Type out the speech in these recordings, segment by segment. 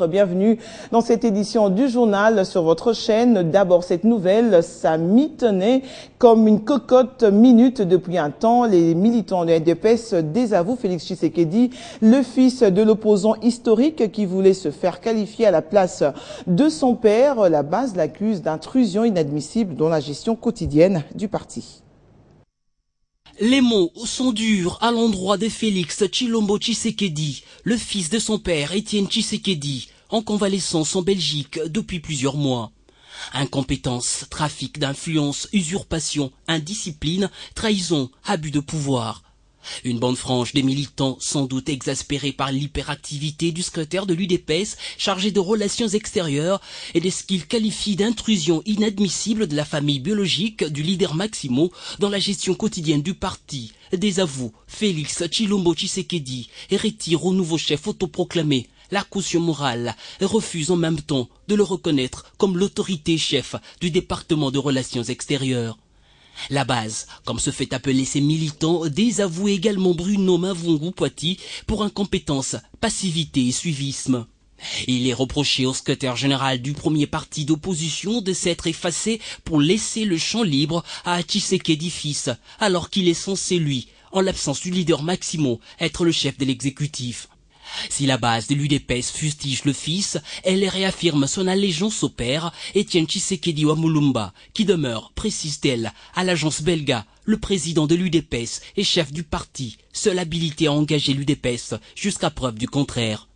Bienvenue dans cette édition du journal sur votre chaîne. D'abord, cette nouvelle, ça mitonnait comme une cocotte minute depuis un temps. Les militants de l'UDPS désavouent Félix Tshisekedi, le fils de l'opposant historique qui voulait se faire qualifier à la place de son père. La base l'accuse d'intrusion inadmissible dans la gestion quotidienne du parti. Les mots sont durs à l'endroit de Félix Tshilombo Tshisekedi, le fils de son père Étienne Tshisekedi, en convalescence en Belgique depuis plusieurs mois. Incompétence, trafic d'influence, usurpation, indiscipline, trahison, abus de pouvoir. Une bande franche des militants, sans doute exaspérés par l'hyperactivité du secrétaire de l'UDPS chargé de relations extérieures et de ce qu'il qualifie d'intrusion inadmissible de la famille biologique du leader Maximo dans la gestion quotidienne du parti, désavoue Félix Tshilombo Tshisekedi et retire au nouveau chef autoproclamé la caution morale et refuse en même temps de le reconnaître comme l'autorité chef du département de relations extérieures. La base, comme se fait appeler ses militants, désavoue également Bruno Mavungu-Poiti pour incompétence, passivité et suivisme. Il est reproché au secrétaire général du premier parti d'opposition de s'être effacé pour laisser le champ libre à Tshisekedi fils, alors qu'il est censé, lui, en l'absence du leader Maximo, être le chef de l'exécutif. Si la base de l'UDPS fustige le fils, elle réaffirme son allégeance au père, Étienne Tshisekedi Wamulumba, qui demeure, précise-t-elle, à l'agence belga, le président de l'UDPS et chef du parti, seul habilité à engager l'UDPS jusqu'à preuve du contraire.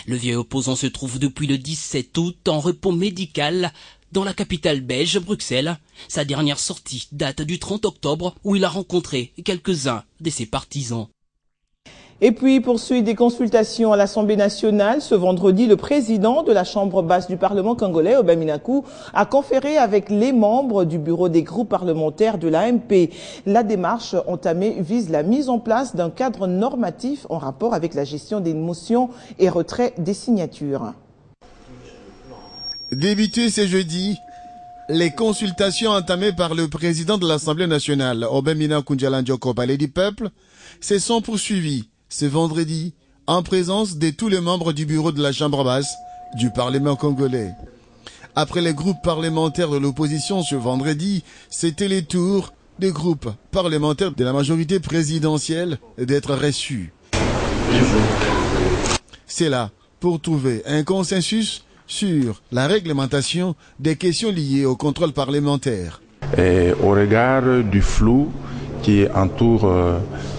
Le vieux opposant se trouve depuis le 17 août en repos médical dans la capitale belge, Bruxelles. Sa dernière sortie date du 30 octobre où il a rencontré quelques-uns de ses partisans. Et puis, poursuite des consultations à l'Assemblée nationale. Ce vendredi, le président de la Chambre basse du Parlement congolais, Aubin Minakou, a conféré avec les membres du bureau des groupes parlementaires de l'AMP. La démarche entamée vise la mise en place d'un cadre normatif en rapport avec la gestion des motions et retrait des signatures. Débutées ce jeudi, les consultations entamées par le président de l'Assemblée nationale, Aubin Minakou Ndjalandjoko Palais du Peuple, se sont poursuivies ce vendredi, en présence de tous les membres du bureau de la Chambre basse du Parlement congolais. Après les groupes parlementaires de l'opposition ce vendredi, c'était le tour des groupes parlementaires de la majorité présidentielle d'être reçus. C'est là pour trouver un consensus sur la réglementation des questions liées au contrôle parlementaire. Et au regard du flou qui entoure,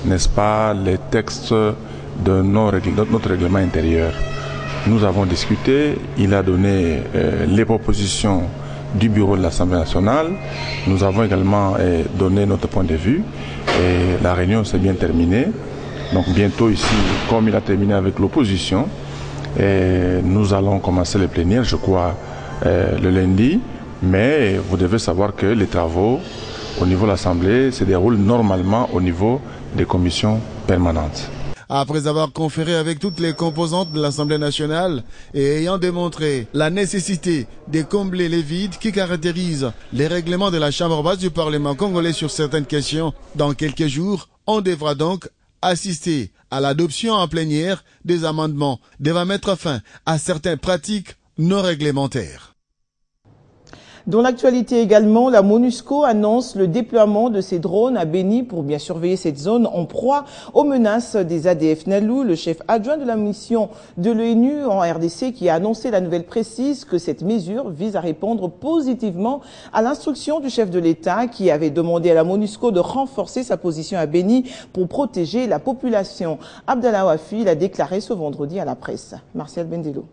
n'est-ce pas, les textes de notre règlement intérieur. Nous avons discuté, il a donné les propositions du bureau de l'Assemblée nationale. Nous avons également donné notre point de vue et la réunion s'est bien terminée. Donc bientôt ici, comme il a terminé avec l'opposition, nous allons commencer les plénières, je crois, le lundi. Mais vous devez savoir que les travaux au niveau de l'Assemblée se déroulent normalement au niveau des commissions permanentes. Après avoir conféré avec toutes les composantes de l'Assemblée nationale et ayant démontré la nécessité de combler les vides qui caractérisent les règlements de la Chambre basse du Parlement congolais sur certaines questions, dans quelques jours, on devra donc assister à l'adoption en plénière des amendements devant mettre fin à certaines pratiques non réglementaires. Dans l'actualité également, la MONUSCO annonce le déploiement de ses drones à Béni pour bien surveiller cette zone en proie aux menaces des ADF NALU. Le chef adjoint de la mission de l'ONU en RDC qui a annoncé la nouvelle précise que cette mesure vise à répondre positivement à l'instruction du chef de l'État qui avait demandé à la MONUSCO de renforcer sa position à Béni pour protéger la population. Abdallah Wafi l'a déclaré ce vendredi à la presse. Martial Bendelo.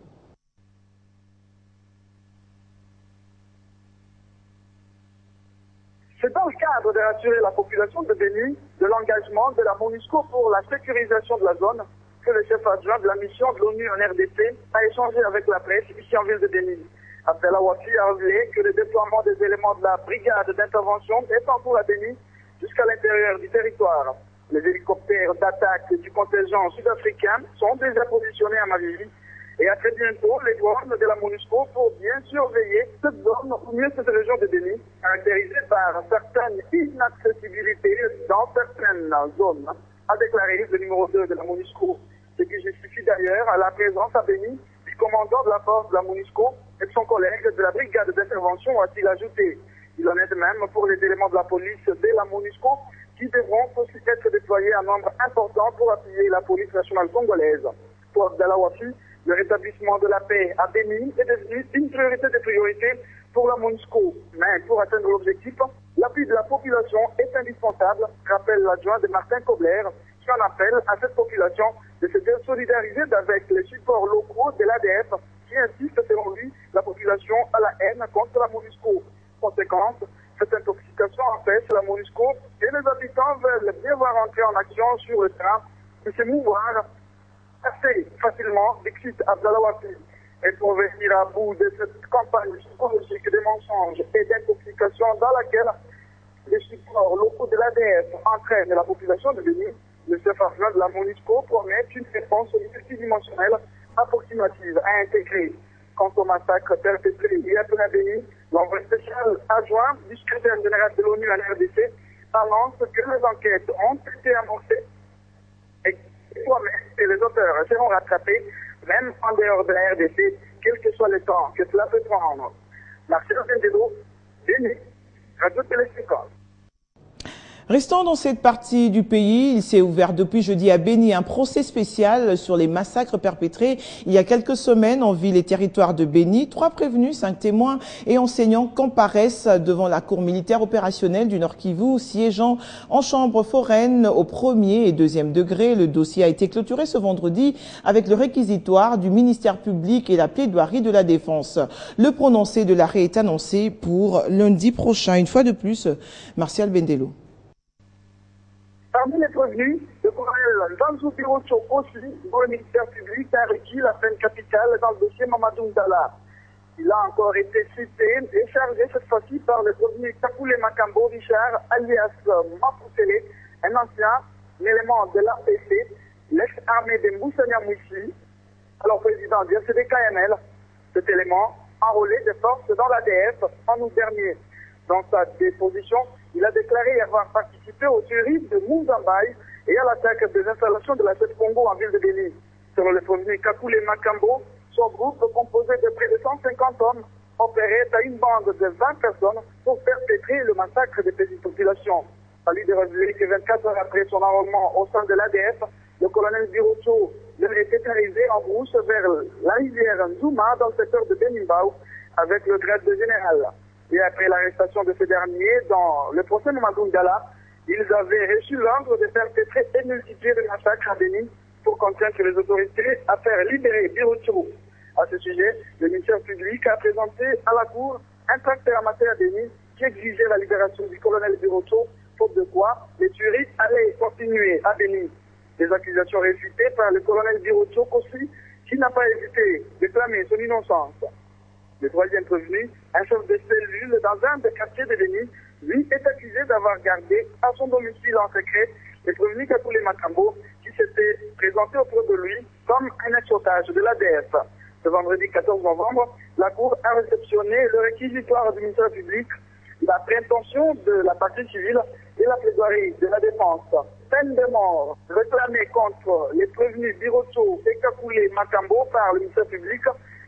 C'est dans le cadre de rassurer la population de Béni de l'engagement de la MONUSCO pour la sécurisation de la zone que le chef adjoint de la mission de l'ONU en RDC a échangé avec la presse ici en ville de Béni. Abdallah Wafi a révélé que le déploiement des éléments de la brigade d'intervention est en cours à Béni jusqu'à l'intérieur du territoire. Les hélicoptères d'attaque du contingent sud-africain sont déjà positionnés à Mavili et à très bientôt les douanes de la MONUSCO pour bien surveiller cette zone, ou mieux cette région de Béni, caractérisée par certaines inaccessibilités dans certaines zones, a déclaré le numéro 2 de la MONUSCO, ce qui justifie d'ailleurs la présence à Béni du commandant de la force de la MONUSCO et de son collègue de la brigade d'intervention, a-t-il ajouté. Il en est de même pour les éléments de la police de la MONUSCO qui devront aussi être déployés en nombre important pour appuyer la police nationale congolaise. Pour Abdallah Wafi, le rétablissement de la paix à Béni est devenu une priorité de priorité pour la MONUSCO. Mais pour atteindre l'objectif, l'appui de la population est indispensable, rappelle l'adjoint de Martin Kobler, qui en appelle à cette population de se désolidariser avec les supports locaux de l'ADF qui insiste, selon lui, la population à la haine contre la MONUSCO. Conséquence, cette intoxication empêche la MONUSCO et les habitants veulent bien voir entrer en action sur le terrain et se mouvoir assez facilement, dixit Abdallah Wafi. Et pour venir à bout de cette campagne psychologique de mensonges et d'intoxication dans laquelle les supports locaux de l'ADF entraînent la population de Béni, le chef adjoint de la MONUSCO promet une réponse multidimensionnelle approximative à intégrer. Quant au massacre perpétré hier à Béni, l'envoyé spécial adjoint du secrétaire général de l'ONU à la RDC annonce que les enquêtes ont été amorcées et que les auteurs seront rattrapés, même en dehors de la RDC, quel que soit le temps que cela peut prendre. Marcel Vendelo, Béni, Radio Téléspectacle. Restant dans cette partie du pays, il s'est ouvert depuis jeudi à Béni un procès spécial sur les massacres perpétrés il y a quelques semaines en ville et territoire de Béni. 3 prévenus, 5 témoins et enseignants comparaissent devant la cour militaire opérationnelle du Nord Kivu, siégeant en chambre foraine au 1er et 2e degré. Le dossier a été clôturé ce vendredi avec le réquisitoire du ministère public et la plaidoirie de la défense. Le prononcé de l'arrêt est annoncé pour lundi prochain. Une fois de plus, Martial Bendelo. Parmi les prévenus, le colonel Danzou Birocho aussi, pour le ministère public, a requis la peine capitale dans le dossier Mamadou Ndala. Il a encore été cité et chargé cette fois-ci par le prévenu Kakoule Makambo Richard, alias Mafoutele, un ancien élément de l'APC, l'ex-armée de Moussania Mouissi, alors président du FCD-KML. Cet élément enrôlé des forces dans l'ADF en août dernier. Dans sa déposition, il a déclaré avoir participé aux tueries de Mouzambaï et à l'attaque des installations de la chef Congo en ville de Béni. Selon le premier Kakoule Makambo, son groupe, composé de près de 150 hommes, opérait à une bande de 20 personnes pour perpétrer le massacre des petites populations. À lui de révéler que 24 heures après son enrôlement au sein de l'ADF, le colonel Birocho devrait être arrivé en brousse vers la rivière Nzouma dans le secteur de Benimbao avec le grade de général. Et après l'arrestation de ce dernier dans le procès Mamadou Ndala, ils avaient reçu l'ordre de perpétrer et multiplier les massacres à Béni pour contraindre les autorités à faire libérer Birocho. À ce sujet, le ministère public a présenté à la Cour un tract ramassé à Béni qui exigeait la libération du colonel Birocho, faute de quoi les tueries allaient continuer à Béni. Des accusations réfutées par le colonel Birocho aussi, qui n'a pas hésité de clamer son innocence. Le 3e prévenu, un chef de cellule dans un des quartiers de Béni, lui est accusé d'avoir gardé à son domicile en secret le prévenu Kakoule Makambo qui s'était présenté auprès de lui comme un ex-otage de l'ADF. Ce vendredi 14 novembre, la Cour a réceptionné le réquisitoire du ministère public, la prétention de la partie civile et la plaidoirie de la défense. Peine de mort réclamée contre les prévenus Birocho et Kakoule Makambo par le ministère public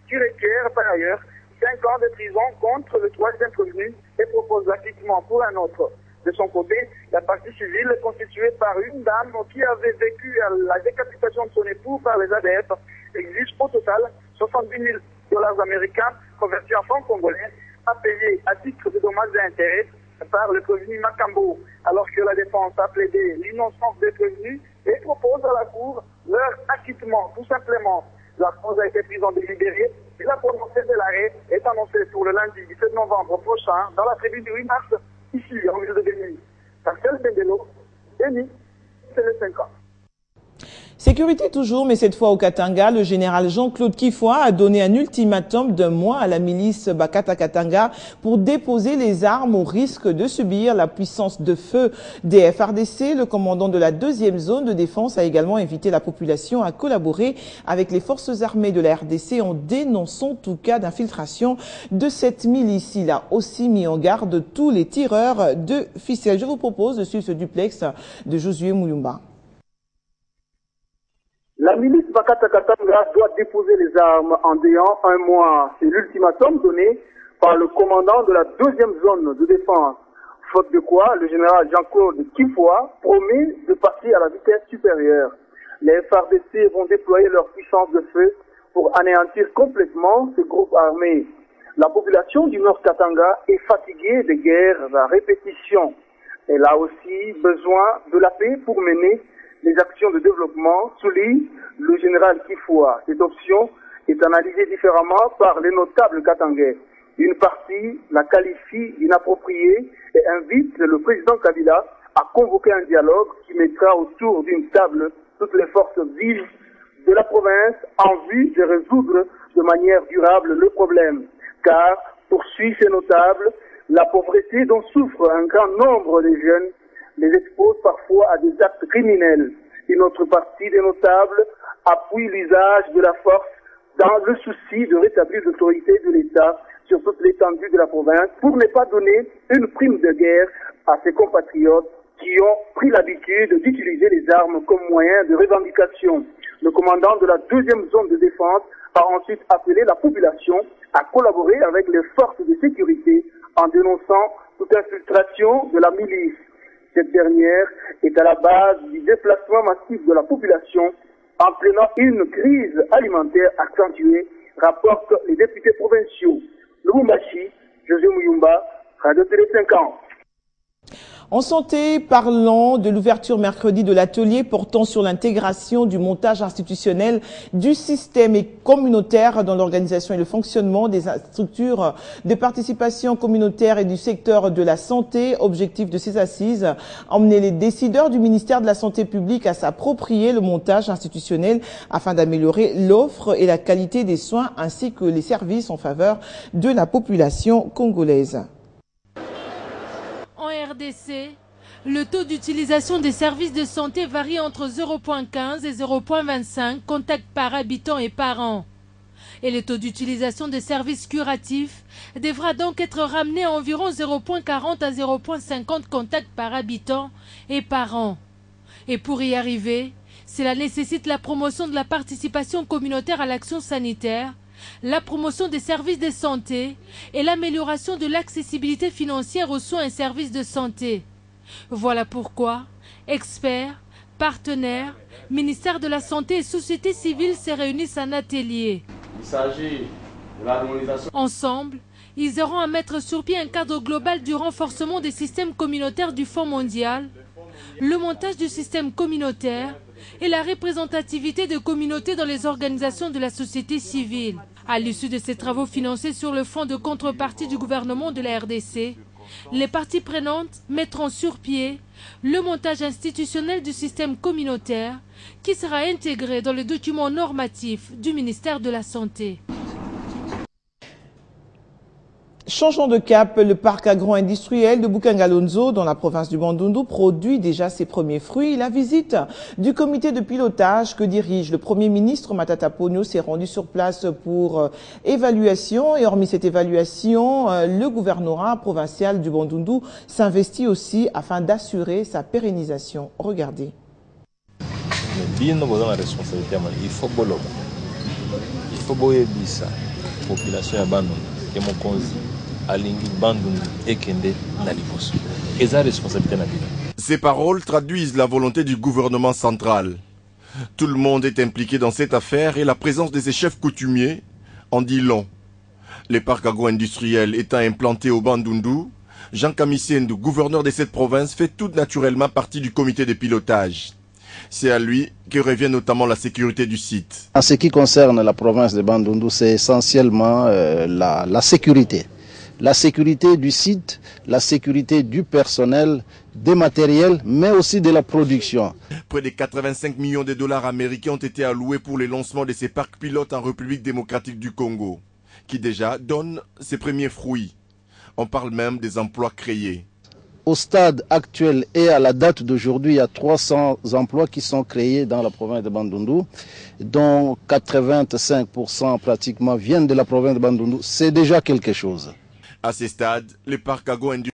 qui requiert par ailleurs 5 ans de prison contre le 3e prévenu et propose l'acquittement pour un autre. De son côté, la partie civile constituée par une dame qui avait vécu la décapitation de son époux par les ADF exige au total 70 000 $ américains convertis en francs congolais à payer à titre de dommages et intérêts par le prévenu Makambo, alors que la défense a plaidé l'innocence des prévenus et propose à la Cour leur acquittement, tout simplement. La cause a été prise en délibéré et la prononcée de l'arrêt est annoncée pour le lundi 17 novembre prochain dans la tribune du 8 mars, ici en ville de Béni. Marcel Bendelo, Béni, c'est le 5 ans. Sécurité toujours, mais cette fois au Katanga, le général Jean-Claude Kifwa a donné un ultimatum d'1 mois à la milice Bakata Katanga pour déposer les armes au risque de subir la puissance de feu des FARDC. Le commandant de la 2e zone de défense a également invité la population à collaborer avec les forces armées de la RDC en dénonçant tout cas d'infiltration de cette milice. Il a aussi mis en garde tous les tireurs de ficelles. Je vous propose de suivre ce duplex de Josué Moulumba. La milice Bakata Katanga doit déposer les armes en déant un mois. C'est l'ultimatum donné par le commandant de la deuxième zone de défense. Faute de quoi, le général Jean-Claude Kifoua promet de passer à la vitesse supérieure. Les FARDC vont déployer leur puissance de feu pour anéantir complètement ce groupe armé. La population du Nord Katanga est fatiguée des guerres à répétition. Elle a aussi besoin de la paix pour mener les actions de développement, souligne le général Kifoua. Cette option est analysée différemment par les notables katangais. Une partie la qualifie d'inappropriée et invite le président Kabila à convoquer un dialogue qui mettra autour d'une table toutes les forces vives de la province en vue de résoudre de manière durable le problème. Car, poursuit ces notables, la pauvreté dont souffre un grand nombre de jeunes les expose parfois à des actes criminels. Une autre partie des notables appuie l'usage de la force dans le souci de rétablir l'autorité de l'État sur toute l'étendue de la province pour ne pas donner une prime de guerre à ses compatriotes qui ont pris l'habitude d'utiliser les armes comme moyen de revendication. Le commandant de la deuxième zone de défense a ensuite appelé la population à collaborer avec les forces de sécurité en dénonçant toute infiltration de la milice. Cette dernière est à la base du déplacement massif de la population, entraînant une crise alimentaire accentuée, rapportent les députés provinciaux. Lubumbashi, José Mouyumba, Radio Télé 5 ans. En santé, parlons de l'ouverture mercredi de l'atelier portant sur l'intégration du montage institutionnel du système communautaire dans l'organisation et le fonctionnement des structures de participation communautaire et du secteur de la santé. Objectif de ces assises, emmener les décideurs du ministère de la Santé publique à s'approprier le montage institutionnel afin d'améliorer l'offre et la qualité des soins ainsi que les services en faveur de la population congolaise. En RDC, le taux d'utilisation des services de santé varie entre 0,15 et 0,25 contacts par habitant et par an. Et le taux d'utilisation des services curatifs devra donc être ramené à environ 0,40 à 0,50 contacts par habitant et par an. Et pour y arriver, cela nécessite la promotion de la participation communautaire à l'action sanitaire, la promotion des services de santé et l'amélioration de l'accessibilité financière aux soins et services de santé. Voilà pourquoi experts, partenaires, ministère de la Santé et société civile se réunissent en atelier. Il s'agit de l'harmonisation. Ensemble, ils auront à mettre sur pied un cadre global du renforcement des systèmes communautaires du Fonds mondial, le montage du système communautaire et la représentativité de communautés dans les organisations de la société civile. À l'issue de ces travaux financés sur le fonds de contrepartie du gouvernement de la RDC, les parties prenantes mettront sur pied le montage institutionnel du système communautaire qui sera intégré dans les documents normatifs du ministère de la Santé. Changeons de cap, le parc agro-industriel de Bukangalonzo dans la province du Bandundu produit déjà ses premiers fruits. La visite du comité de pilotage que dirige le Premier ministre Matata Ponyo s'est rendue sur place pour évaluation et hormis cette évaluation, le gouvernorat provincial du Bandundu s'investit aussi afin d'assurer sa pérennisation. Regardez. Il faut ça. Population ya Bandundu et mon consi alingi Bandundu ekende na liboso. Eza responsabilité na bila. Ces paroles traduisent la volonté du gouvernement central. Tout le monde est impliqué dans cette affaire et la présence de ces chefs coutumiers en dit long. Les parcs agro-industriels étant implantés au Bandundu, Jean Kamisendu, gouverneur de cette province, fait tout naturellement partie du comité de pilotage. C'est à lui que revient notamment la sécurité du site. En ce qui concerne la province de Bandundu, c'est essentiellement la sécurité. La sécurité du site, la sécurité du personnel, des matériels, mais aussi de la production. Près de 85 millions de dollars américains ont été alloués pour le lancement de ces parcs pilotes en République démocratique du Congo, qui déjà donnent ses premiers fruits. On parle même des emplois créés. Au stade actuel et à la date d'aujourd'hui, il y a 300 emplois qui sont créés dans la province de Bandundu, dont 85% pratiquement viennent de la province de Bandundu. C'est déjà quelque chose. À ce stade, les parcs agro-industriels